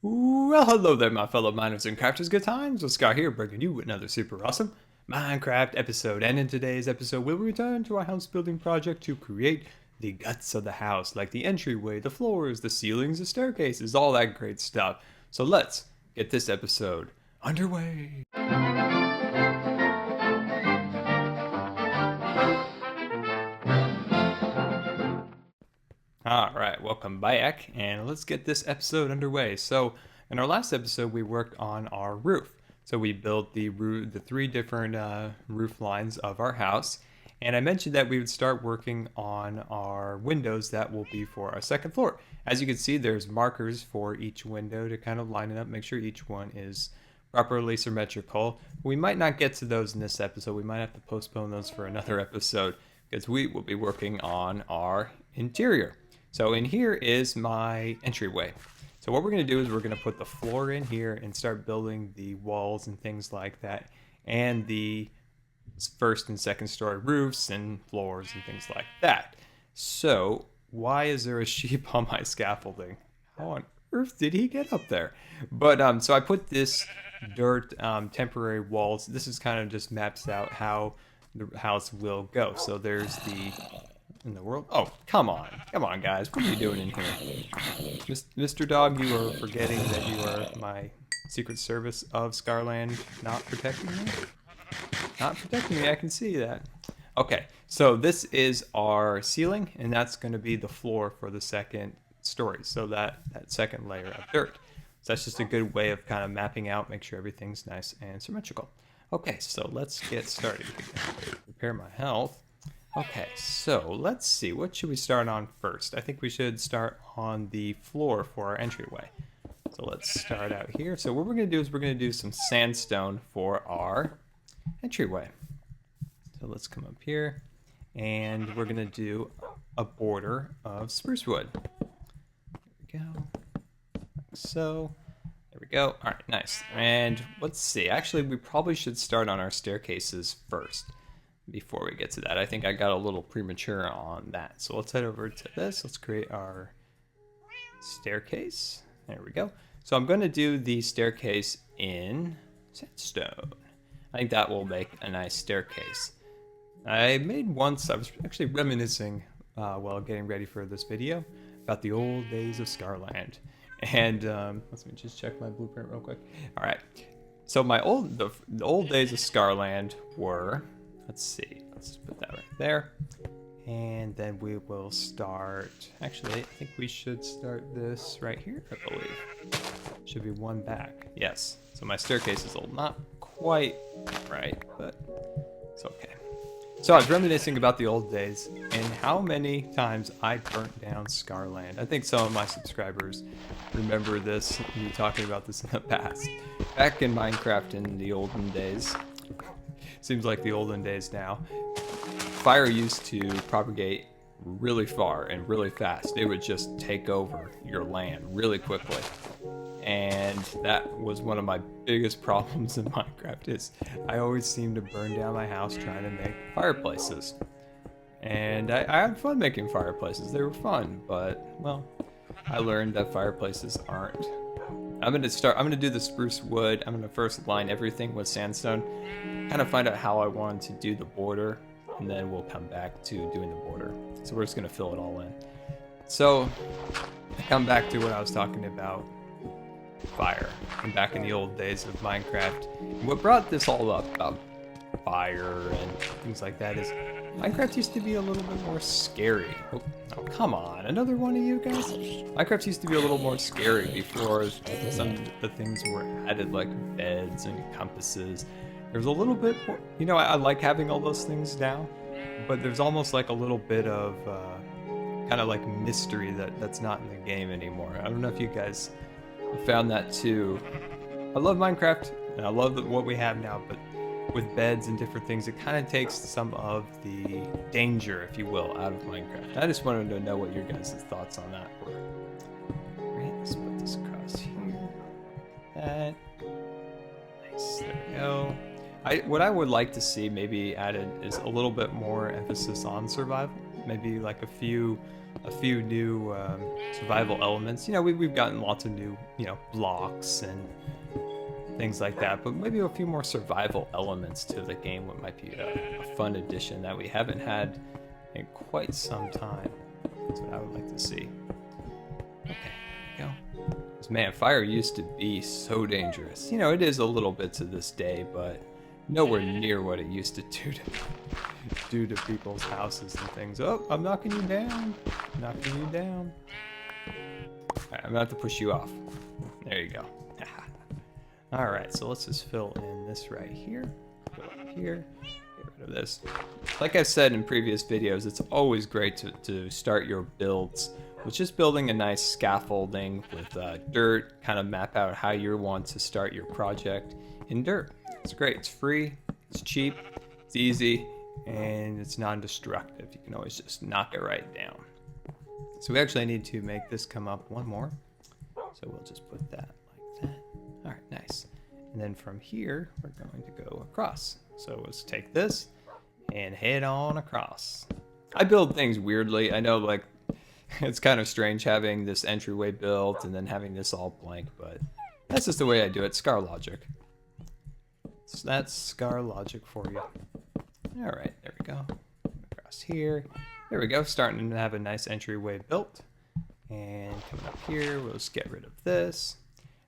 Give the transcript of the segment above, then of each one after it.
Well, hello there, my fellow miners and crafters. Good times with Scar here, bringing you another super awesome Minecraft episode. And in today's episode, we'll return to our house building project to create the guts of the house, like the entryway, the floors, the ceilings, the staircases, all that great stuff. So let's get this episode underway. Alright, welcome back, and let's get this episode underway. So, in our last episode, we worked on our roof. So we built the three different roof lines of our house, and I mentioned that we would start working on our windows that will be for our second floor. As you can see, there's markers for each window to kind of line it up, make sure each one is properly symmetrical. We might not get to those in this episode. We might have to postpone those for another episode because we will be working on our interior. So in here is my entryway. So what we're going to do is we're going to put the floor in here and start building the walls and things like that, and the first and second story roofs and floors and things like that. So why is there a sheep on my scaffolding? How on earth did he get up there? But so I put this dirt temporary walls. This is kind of just maps out how the house will go. So there's the in the world. Oh, come on guys, what are you doing in here? Mr. Dog, you are forgetting that you are my Secret Service of Scarland. Not protecting me. I can see that. Okay, so this is our ceiling, and that's going to be the floor for the second story, so that second layer of dirt. So that's just a good way of kind of mapping out, make sure everything's nice and symmetrical. Okay, so let's get started. Repair my health. Okay, so let's see, what should we start on first? I think we should start on the floor for our entryway. So let's start out here. So what we're going to do is we're going to do some sandstone for our entryway. So let's come up here, and we're going to do a border of spruce wood. There we go, like so. There we go. All right, nice. And let's see, actually we probably should start on our staircases first. Before we get to that, I think I got a little premature on that. So let's head over to this. Let's create our staircase. There we go. So I'm going to do the staircase in sandstone. I think that will make a nice staircase. I was actually reminiscing while getting ready for this video about the old days of Scarland. And let me just check my blueprint real quick. All right. So the old days of Scarland were, let's see, let's put that right there. And then we will start, actually, I think we should start this right here, I believe. Should be one back, yes. So my staircase is old, not quite right, but it's okay. So I was reminiscing about the old days and how many times I burnt down Scarland. I think some of my subscribers remember this, me talking about this in the past. Back in Minecraft in the olden days, seems like the olden days now, fire used to propagate really far and really fast. It would just take over your land really quickly. And that was one of my biggest problems in Minecraft, is I always seemed to burn down my house trying to make fireplaces. And I had fun making fireplaces. They were fun, but, well, I learned that fireplaces aren't. I'm gonna do the spruce wood. I'm gonna first line everything with sandstone, kind of find out how I want to do the border, and then we'll come back to doing the border. So we're just gonna fill it all in. So I come back to what I was talking about, fire, and back in the old days of Minecraft. And what brought this all up about fire and things like that is Minecraft used to be a little bit more scary. Oh, come on, another one of you guys? Minecraft used to be a little more scary before some of the things were added, like beds and compasses. There's a little bit more, you know, I like having all those things now, but there's almost like a little bit of kind of like mystery that's not in the game anymore. I don't know if you guys found that too. I love Minecraft and I love what we have now, but with beds and different things, it kind of takes some of the danger, if you will, out of Minecraft. I just wanted to know what your guys' thoughts on that were. Alright, let's put this across here. That. Nice, there we go. What I would like to see maybe added is a little bit more emphasis on survival. maybe like a few new survival elements. You know, we've gotten lots of new, you know, blocks and things like that, but maybe a few more survival elements to the game, what might be a fun addition that we haven't had in quite some time. That's what I would like to see. Okay, there we go. 'Cause, man, fire used to be so dangerous. You know, it is a little bit to this day, but nowhere near what it used to do to people's houses and things. Oh, I'm knocking you down. Knocking you down. All right, I'm gonna have to push you off. There you go. All right, so let's just fill in this right here. Fill up here. Get rid of this. Like I've said in previous videos, it's always great to start your builds with just building a nice scaffolding with dirt, kind of map out how you want to start your project in dirt. It's great, it's free, it's cheap, it's easy, and it's non-destructive. You can always just knock it right down. So we actually need to make this come up one more. So we'll just put that like that. All right, nice. And then from here, we're going to go across. So let's take this and head on across. I build things weirdly. I know, like, it's kind of strange having this entryway built and then having this all blank, but that's just the way I do it. Scar logic. So that's Scar logic for you. All right, there we go. Across here. There we go, starting to have a nice entryway built. And coming up here, we'll just get rid of this.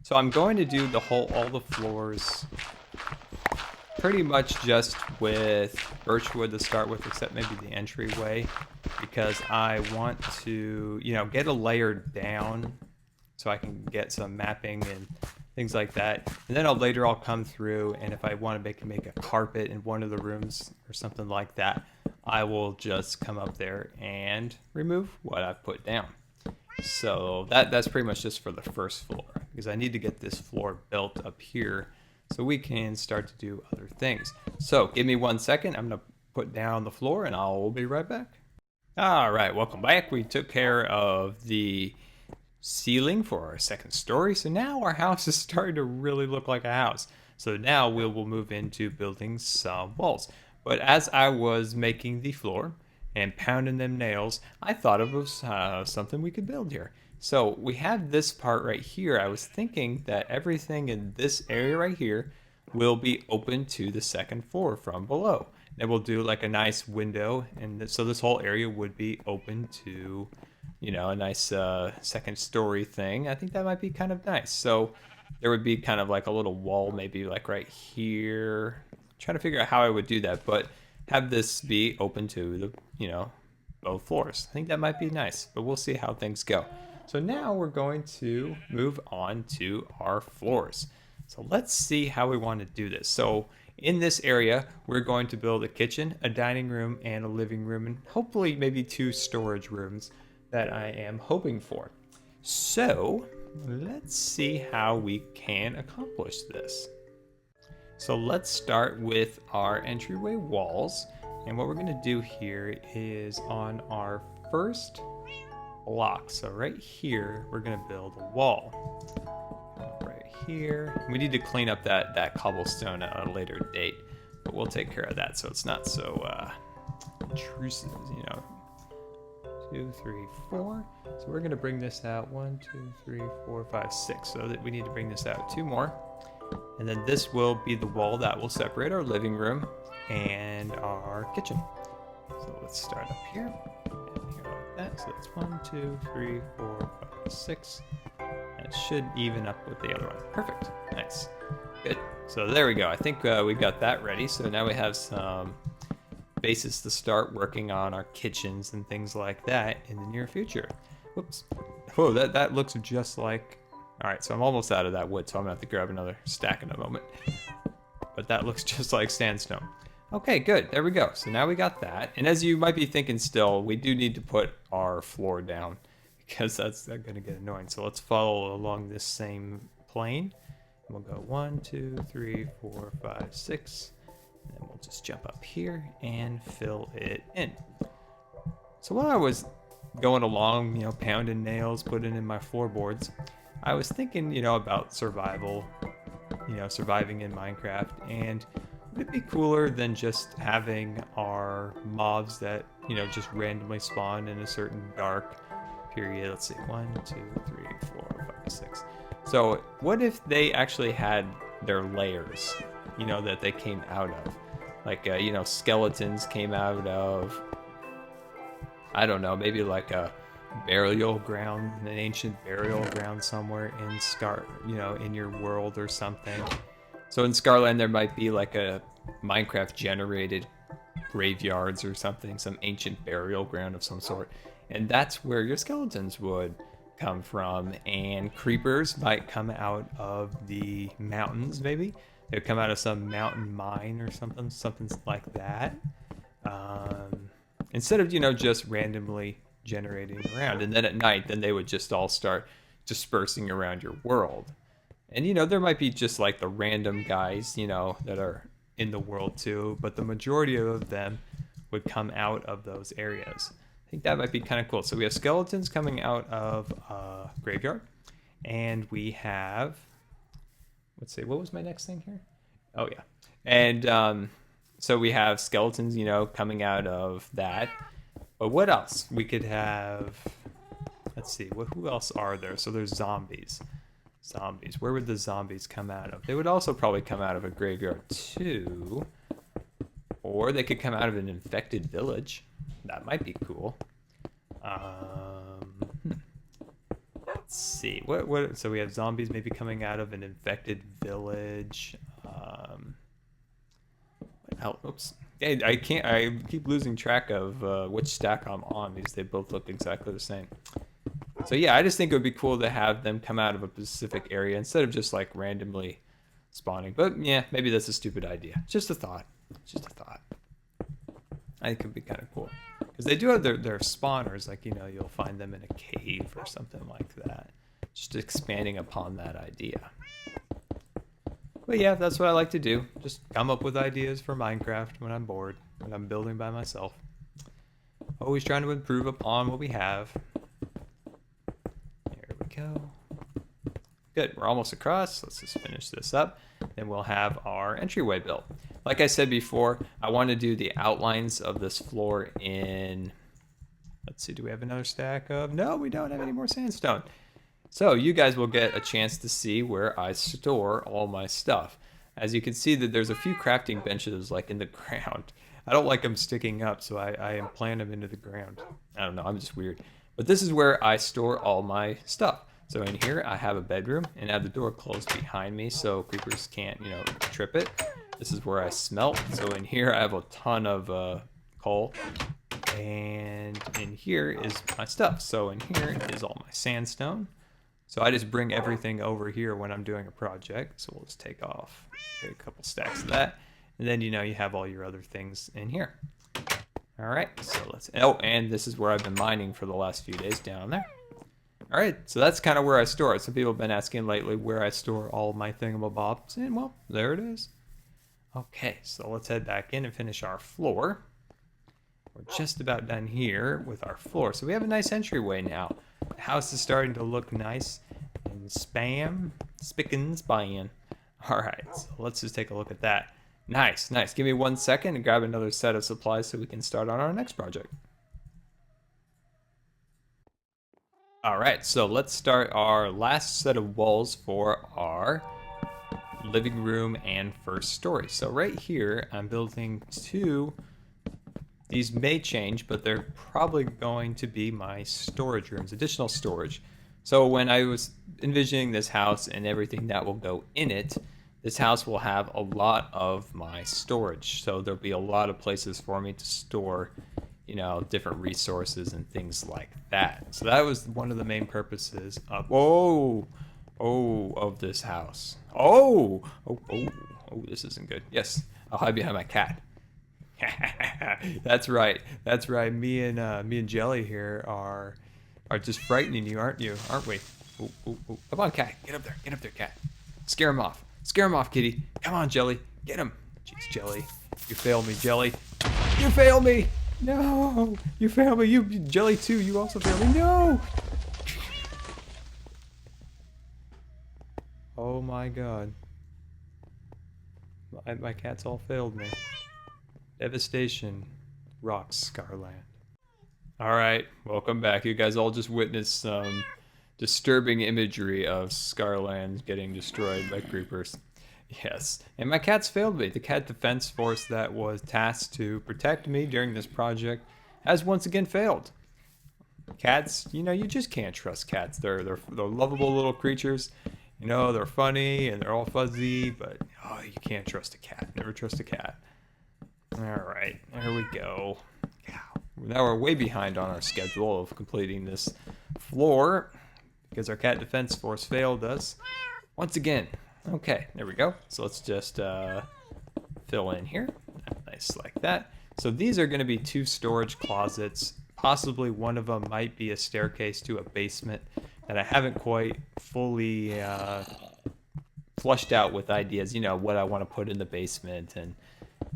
So I'm going to do all the floors pretty much just with birchwood to start with, except maybe the entryway, because I want to, you know, get a layer down so I can get some mapping and things like that. And then later I'll come through, and if I want to make a carpet in one of the rooms or something like that, I will just come up there and remove what I've put down. So that's pretty much just for the first floor, because I need to get this floor built up here so we can start to do other things. So give me 1 second. I'm going to put down the floor and I'll be right back. All right, welcome back. We took care of the ceiling for our second story. So now our house is starting to really look like a house. So now we will move into building some walls. But as I was making the floor and pounding them nails, I thought of something we could build here. So we have this part right here. I was thinking that everything in this area right here will be open to the second floor from below. And we'll do like a nice window, and so this whole area would be open to, you know, a nice second story thing. I think that might be kind of nice. So there would be kind of like a little wall, maybe like right here. I'm trying to figure out how I would do that, but have this be open to the, you know, both floors. I think that might be nice, but we'll see how things go. So now we're going to move on to our floors. So let's see how we want to do this. So in this area, we're going to build a kitchen, a dining room, and a living room, and hopefully maybe 2 storage rooms that I am hoping for. So let's see how we can accomplish this. So let's start with our entryway walls. And what we're going to do here is on our first block. So right here, we're going to build a wall. Right here. We need to clean up that cobblestone at a later date, but we'll take care of that so it's not so intrusive, you know. 2, 3, 4. So we're going to bring this out 1, 2, 3, 4, 5, 6. So that we need to bring this out 2 more. And then this will be the wall that will separate our living room and our kitchen. So let's start up here and here like that. So that's 1, 2, 3, 4, 5, 6. And it should even up with the other one. Perfect. Nice. Good. So there we go. I think we got that ready. So now we have some basis to start working on our kitchens and things like that in the near future. Whoops. Whoa, that looks just like... All right, so I'm almost out of that wood, so I'm gonna have to grab another stack in a moment. But that looks just like sandstone. Okay, good, there we go. So now we got that. And as you might be thinking still, we do need to put our floor down because that's gonna get annoying. So let's follow along this same plane. We'll go 1, 2, 3, 4, 5, 6. And then we'll just jump up here and fill it in. So while I was going along, you know, pounding nails, putting in my floorboards, I was thinking, you know, about survival, you know, surviving in Minecraft. And would it be cooler than just having our mobs that, you know, just randomly spawn in a certain dark period? Let's see, 1, 2, 3, 4, 5, 6. So what if they actually had their layers, you know, that they came out of? Like, you know, skeletons came out of, I don't know, maybe like a burial ground, an ancient burial ground somewhere in you know, in your world or something. So in Scarland, there might be like a Minecraft generated graveyards or something, some ancient burial ground of some sort. And that's where your skeletons would come from. And creepers might come out of the mountains, maybe. They'd come out of some mountain mine or something like that. Instead of, you know, just randomly generating around. And then at night, then they would just all start dispersing around your world. And, you know, there might be just like the random guys, you know, that are in the world too, but the majority of them would come out of those areas. I think that might be kind of cool. So we have skeletons coming out of a graveyard, and we have, let's see, what was my next thing here? Oh yeah. And so we have skeletons, you know, coming out of that. But what else? We could have, let's see, who else are there? So there's zombies. Zombies. Where would the zombies come out of? They would also probably come out of a graveyard too. Or they could come out of an infected village. That might be cool. Let's see. What? So we have zombies maybe coming out of an infected village. Oops. I can't. I keep losing track of which stack I'm on because they both look exactly the same. So yeah, I just think it would be cool to have them come out of a specific area instead of just like randomly spawning. But yeah, maybe that's a stupid idea. Just a thought. Just a thought. I think it would be kind of cool. Because they do have their spawners, like, you know, you'll find them in a cave or something like that. Just expanding upon that idea. But yeah, that's what I like to do. Just come up with ideas for Minecraft when I'm bored, when I'm building by myself. Always trying to improve upon what we have. There we go. Good, we're almost across. Let's just finish this up. Then we'll have our entryway built. Like I said before, I want to do the outlines of this floor in, let's see, do we have another stack of, no, we don't have any more sandstone. So you guys will get a chance to see where I store all my stuff. As you can see that there's a few crafting benches like in the ground. I don't like them sticking up, so I implant them into the ground. I don't know, I'm just weird. But this is where I store all my stuff. So in here I have a bedroom and I have the door closed behind me so creepers can't, you know, trip it. This is where I smelt. So in here I have a ton of coal. And in here is my stuff. So in here is all my sandstone. So I just bring everything over here when I'm doing a project. So we'll just take off a couple stacks of that. And then, you know, you have all your other things in here. All right, so let's, oh, and this is where I've been mining for the last few days down there. All right, so that's kind of where I store it. Some people have been asking lately where I store all my thingamabobs, and well, there it is. Okay, so let's head back in and finish our floor. We're just about done here with our floor. So we have a nice entryway now. The house is starting to look nice and spick and span. All right, so let's just take a look at that. Nice, nice. Give me 1 second and grab another set of supplies so we can start on our next project. All right, so let's start our last set of walls for our living room and first story. So right here, I'm building two. These may change, but they're probably going to be my storage rooms, additional storage. So when I was envisioning this house and everything that will go in it, this house will have a lot of my storage. So there'll be a lot of places for me to store, you know, different resources and things like that. So that was one of the main purposes of, of this house. Oh, this isn't good. Yes, I'll hide behind my cat. That's right. That's right. Me and Jelly here are just frightening you, aren't we? Come on, cat. Get up there. Get up there, cat. Scare him off. Scare him off, kitty. Come on, Jelly. Get him. Jeez, Jelly. You failed me, Jelly. You failed me. No. You failed me. You, Jelly too. You also failed me. No. Oh my God. My cats all failed me. Devastation rocks Scarland. Alright, welcome back. You guys all just witnessed some disturbing imagery of Scarland getting destroyed by creepers. Yes, and my cats failed me. The cat defense force that was tasked to protect me during this project has once again failed. Cats, you know, you just can't trust cats. They're lovable little creatures. You know, they're funny and they're all fuzzy, but oh, you can't trust a cat. Never trust a cat. All right, there we go. Now we're way behind on our schedule of completing this floor because our cat defense force failed us once again. Okay, there we go. So let's just fill in here. Nice like that. So these are going to be 2 storage closets. Possibly one of them might be a staircase to a basement that I haven't quite fully flushed out with ideas, you know, what I want to put in the basement and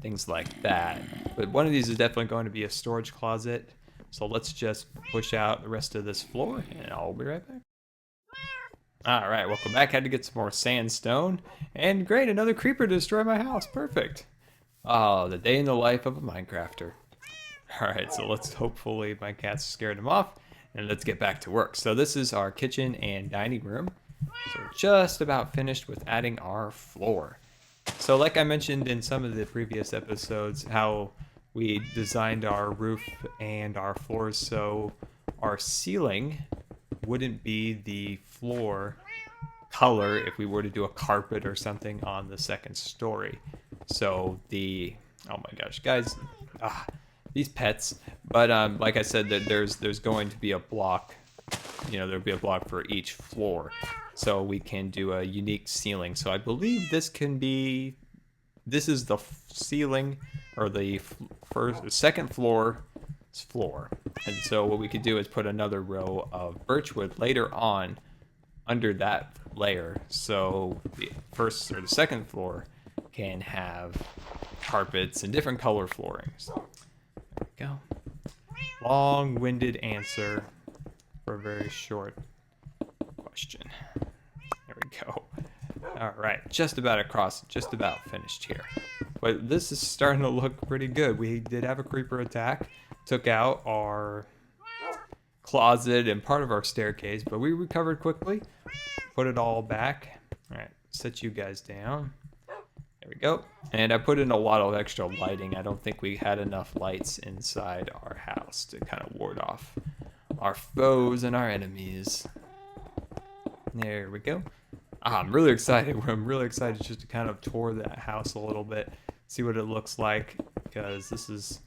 things like that. But one of these is definitely going to be a storage closet. So let's just push out the rest of this floor and I'll be right back. All right, welcome back. Had to get some more sandstone. And great, another creeper to destroy my house. Perfect. Oh, the day in the life of a Minecrafter. All right, so let's hopefully my cats scared him off. And let's get back to work. So this is our kitchen and dining room. So we're just about finished with adding our floor. So like I mentioned in some of the previous episodes, how we designed our roof and our floors so our ceiling wouldn't be the floor color if we were to do a carpet or something on the second story. So the, oh my gosh, guys, these pets. But like I said, that there's going to be a block, you know, there'll be a block for each floor. So we can do a unique ceiling. So I believe this is the ceiling or the second floor. And so what we could do is put another row of birchwood later on under that layer. So the first or the second floor can have carpets and different color floorings. There we go. Long-winded answer for a very short question. There we go. All right, just about across, just about finished here. But this is starting to look pretty good. We did have a creeper attack, took out our closet and part of our staircase, but we recovered quickly, put it all back. All right, set you guys down. There we go. And I put in a lot of extra lighting. I don't think we had enough lights inside our house to kind of ward off our foes and our enemies. There we go. I'm really excited. I'm really excited just to kind of tour that house a little bit, see what it looks like, because this is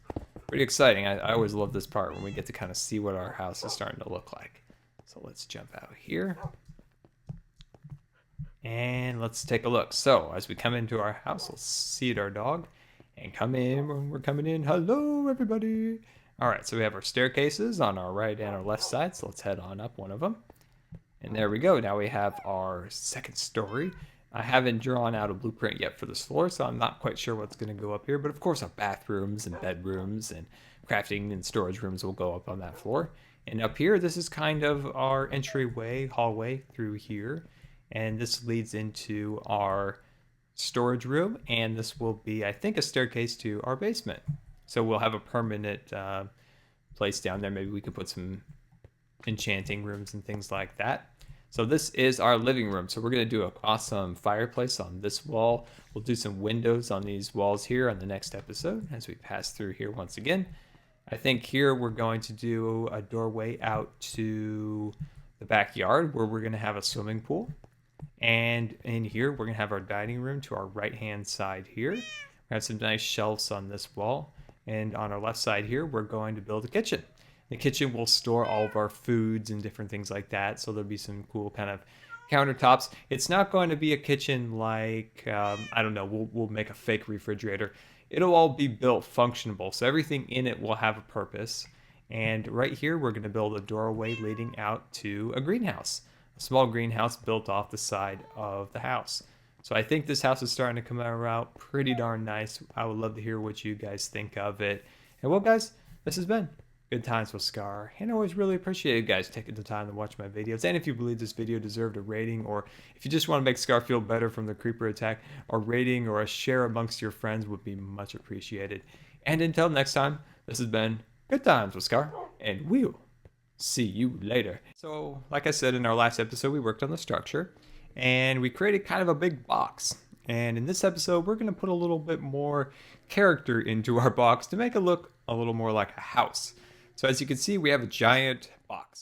pretty exciting. I always love this part when we get to kind of see what our house is starting to look like. So let's jump out here. And let's take a look. So as we come into our house, let's seat our dog and come in when we're coming in. Hello, everybody. All right, so we have our staircases on our right and our left side. So let's head on up one of them. And there we go. Now we have our second story. I haven't drawn out a blueprint yet for this floor, so I'm not quite sure what's going to go up here. But of course, our bathrooms and bedrooms and crafting and storage rooms will go up on that floor. And up here, this is kind of our entryway, hallway through here. And this leads into our storage room. And this will be, I think, a staircase to our basement. So we'll have a permanent place down there. Maybe we could put some enchanting rooms and things like that. So this is our living room. So we're going to do an awesome fireplace on this wall. We'll do some windows on these walls here on the next episode as we pass through here once again. I think here we're going to do a doorway out to the backyard where we're going to have a swimming pool. And in here, we're going to have our dining room to our right-hand side here. We have some nice shelves on this wall. And on our left side here, we're going to build a kitchen. The kitchen will store all of our foods and different things like that. So there'll be some cool kind of countertops. It's not going to be a kitchen like, I don't know, we'll make a fake refrigerator. It'll all be built functionable. So everything in it will have a purpose. And right here, we're going to build a doorway leading out to a greenhouse. A small greenhouse built off the side of the house. So I think this house is starting to come out pretty darn nice. I would love to hear what you guys think of it. And well, guys, this has been Good Times with Scar. And I always really appreciate you guys taking the time to watch my videos. And if you believe this video deserved a rating, or if you just want to make Scar feel better from the creeper attack, a rating or a share amongst your friends would be much appreciated. And until next time, this has been Good Times with Scar, and we'll see you later. So, like I said in our last episode, we worked on the structure, and we created kind of a big box. And in this episode, we're going to put a little bit more character into our box to make it look a little more like a house. So as you can see, we have a giant box.